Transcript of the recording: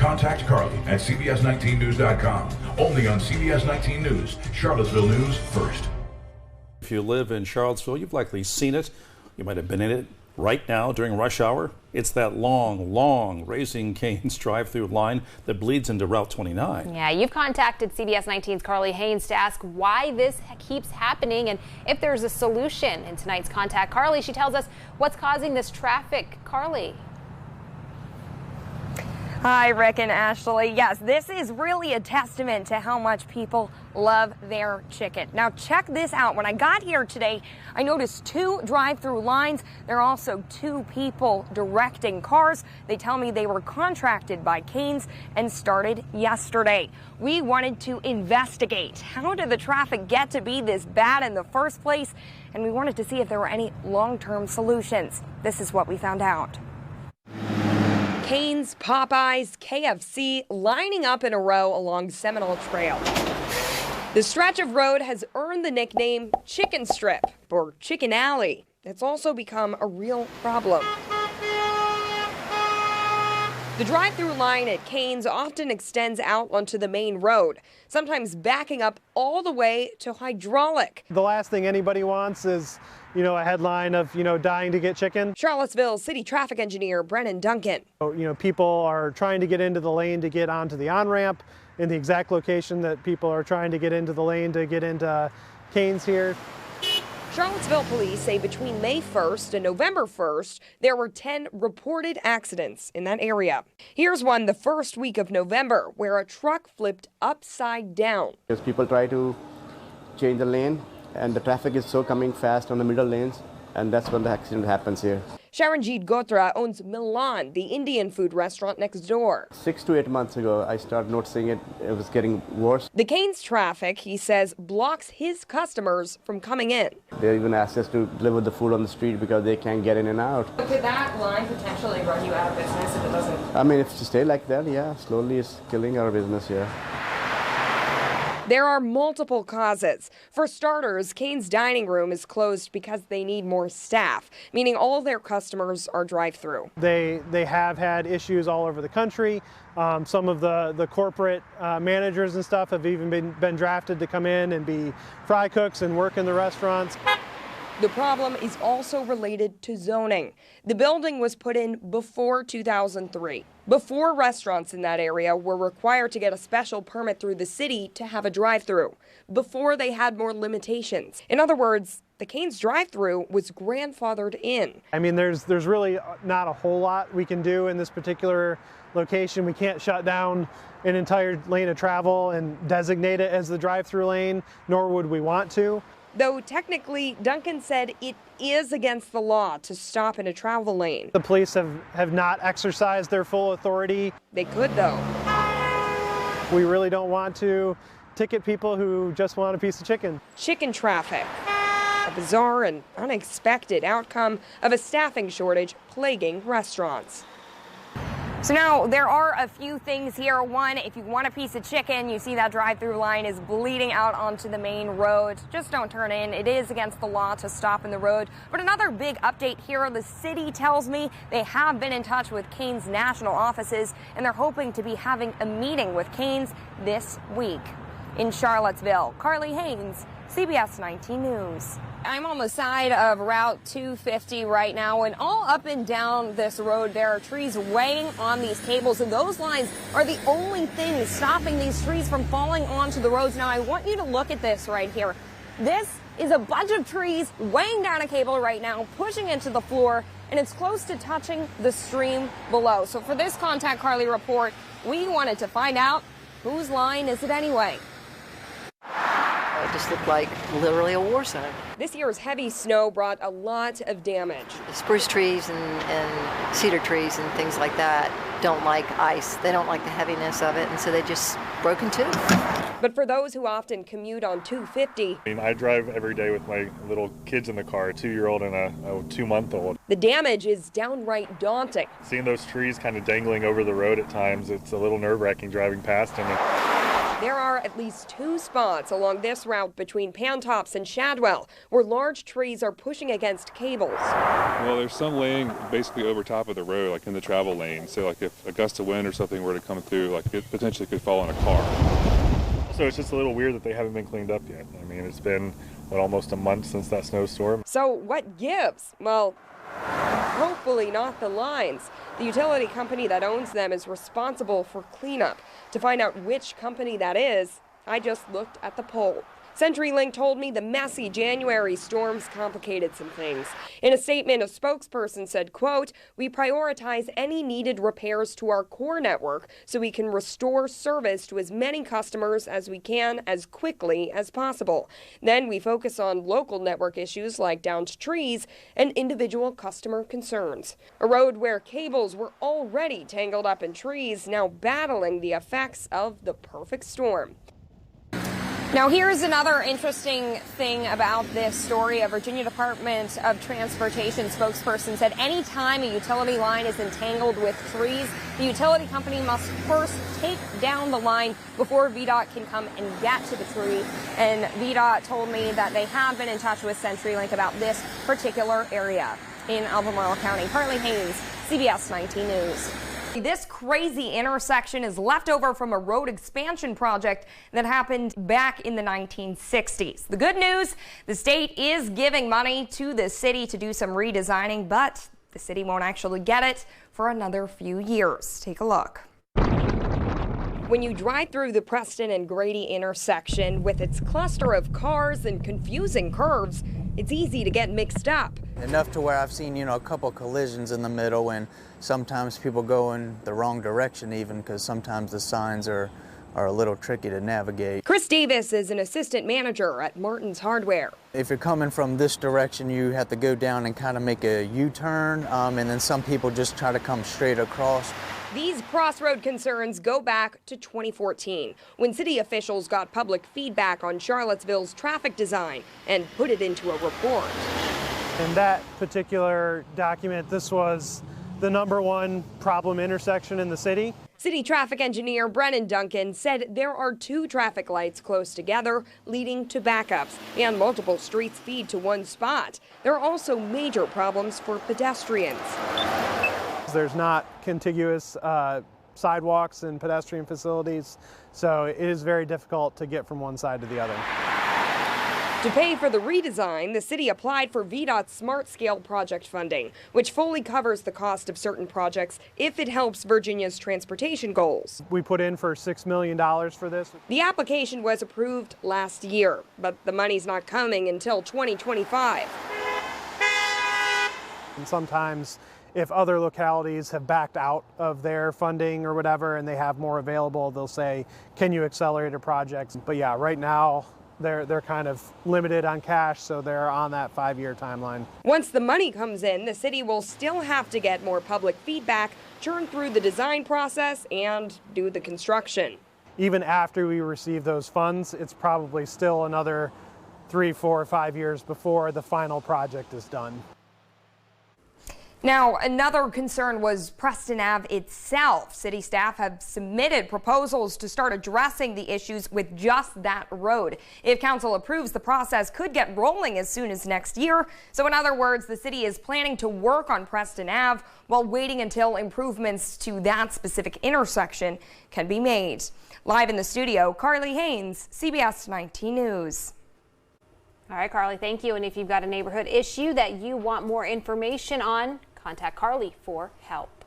Contact Carly at CBS19News.com. Only on CBS 19 News, Charlottesville News First. If you live in Charlottesville, you've likely seen it. You might have been in it right now during rush hour. It's that long Raising Cane's drive-through line that bleeds into Route 29. Yeah, you've contacted CBS 19's Carly Haynes to ask why this keeps happening and if there's a solution. In tonight's Contact Carly, she tells us what's causing this traffic. Carly. Hi, Rick and Ashley. Yes, this is really a testament to how much people love their chicken. Now, check this out. When I got here today, I noticed 2 drive-through lines. There are also 2 people directing cars. They tell me they were contracted by Cane's and started yesterday. We wanted to investigate. How did the traffic get to be this bad in the first place? And we wanted to see if there were any long-term solutions. This is what we found out. Cane's, Popeyes, KFC lining up in a row along Seminole Trail. The stretch of road has earned the nickname Chicken Strip or Chicken Alley. It's also become a real problem. The drive-through line at Cane's often extends out onto the main road, sometimes backing up all the way to hydraulic. The last thing anybody wants is, a headline of, dying to get chicken. Charlottesville City Traffic Engineer Brennan Duncan. People are trying to get into the lane to get onto the on-ramp in the exact location that people are trying to get into the lane to get into Cane's here. Charlottesville police say between May 1st and November 1st, there were 10 reported accidents in that area. Here's one the first week of November where a truck flipped upside down. Because people try to change the lane and the traffic is so coming fast on the middle lanes, and that's when the accident happens here. Sharanjeet Gotra owns Milan, the Indian food restaurant next door. 6 to 8 months ago, I started noticing it was getting worse. The Cane's traffic, he says, blocks his customers from coming in. They even asked us to deliver the food on the street because they can't get in and out. Could that line potentially run you out of business if it doesn't? If you stay like that, yeah, slowly it's killing our business here. There are multiple causes. For starters, Cane's dining room is closed because they need more staff, meaning all their customers are drive-through. They have had issues all over the country. Some of the corporate managers and stuff have even been drafted to come in and be fry cooks and work in the restaurants. The problem is also related to zoning. The building was put in before 2003, before restaurants in that area were required to get a special permit through the city to have a drive-through, before they had more limitations. In other words, the Cane's drive-through was grandfathered in. There's really not a whole lot we can do in this particular location. We can't shut down an entire lane of travel and designate it as the drive-through lane, nor would we want to. Though technically, Duncan said it is against the law to stop in a travel lane. The police have not exercised their full authority. They could, though. We really don't want to ticket people who just want a piece of chicken. Chicken traffic. A bizarre and unexpected outcome of a staffing shortage plaguing restaurants. So now there are a few things here. One, if you want a piece of chicken, you see that drive-through line is bleeding out onto the main road. Just don't turn in. It is against the law to stop in the road. But another big update here, the city tells me they have been in touch with Cane's national offices, and they're hoping to be having a meeting with Cane's this week. In Charlottesville, Carly Haynes, CBS 19 News. I'm on the side of Route 250 right now, and all up and down this road there are trees weighing on these cables, and those lines are the only thing stopping these trees from falling onto the roads. Now, I want you to look at this right here. This is a bunch of trees weighing down a cable right now, pushing into the floor, and it's close to touching the stream below. So for this Contact Carly report, we wanted to find out whose line is it anyway. It just looked like literally a war zone. This year's heavy snow brought a lot of damage. Spruce trees and cedar trees and things like that don't like ice. They don't like the heaviness of it, and so they just broke in two. But for those who often commute on 250, I drive every day with my little kids in the car, a 2-year-old and a 2-month-old. The damage is downright daunting. Seeing those trees kind of dangling over the road at times, it's a little nerve-wracking driving past them. There are at least 2 spots along this route between Pantops and Shadwell where large trees are pushing against cables. Well, there's some laying basically over top of the road, like in the travel lane. So like if a gust of wind or something were to come through, like it potentially could fall on a car. So it's just a little weird that they haven't been cleaned up yet. I mean, it's been, almost a month since that snowstorm. So what gives? Well, hopefully not the lines. The utility company that owns them is responsible for cleanup. To find out which company that is, I just looked at the pole. CenturyLink told me the messy January storms complicated some things. In a statement, a spokesperson said, quote, "We prioritize any needed repairs to our core network so we can restore service to as many customers as we can as quickly as possible. Then we focus on local network issues like downed trees and individual customer concerns." A road where cables were already tangled up in trees, now battling the effects of the perfect storm. Now, here's another interesting thing about this story. A Virginia Department of Transportation spokesperson said any time a utility line is entangled with trees, the utility company must first take down the line before VDOT can come and get to the tree. And VDOT told me that they have been in touch with CenturyLink about this particular area in Albemarle County. Carly Haynes, CBS 19 News. This crazy intersection is left over from a road expansion project that happened back in the 1960s. The good news, the state is giving money to the city to do some redesigning, but the city won't actually get it for another few years. Take a look. When you drive through the Preston and Grady intersection with its cluster of cars and confusing curves, it's easy to get mixed up. Enough to where I've seen, a couple collisions in the middle, and sometimes people go in the wrong direction even because sometimes the signs are a little tricky to navigate. Chris Davis is an assistant manager at Martin's Hardware. If you're coming from this direction, you have to go down and kind of make a U-turn, and then some people just try to come straight across. These crossroad concerns go back to 2014, when city officials got public feedback on Charlottesville's traffic design and put it into a report. In that particular document, this was the #1 problem intersection in the city. City traffic engineer Brennan Duncan said there are 2 traffic lights close together, leading to backups, and multiple streets feed to one spot. There are also major problems for pedestrians. There's not contiguous sidewalks and pedestrian facilities, so it is very difficult to get from one side to the other. To pay for the redesign, the city applied for VDOT's Smart Scale project funding, which fully covers the cost of certain projects if it helps Virginia's transportation goals. We put in for $6 million for this. The application was approved last year, but the money's not coming until 2025. And sometimes, if other localities have backed out of their funding or whatever and they have more available, they'll say, can you accelerate a project? But yeah, right now they're kind of limited on cash, so they're on that 5-year timeline. Once the money comes in, the city will still have to get more public feedback, churn through the design process, and do the construction. Even after we receive those funds, it's probably still another 3, 4, 5 years before the final project is done. Now, another concern was Preston Ave itself. City staff have submitted proposals to start addressing the issues with just that road. If council approves, the process could get rolling as soon as next year. So in other words, the city is planning to work on Preston Ave while waiting until improvements to that specific intersection can be made. Live in the studio, Carly Haynes, CBS 19 News. All right, Carly, thank you. And if you've got a neighborhood issue that you want more information on, contact Carly for help.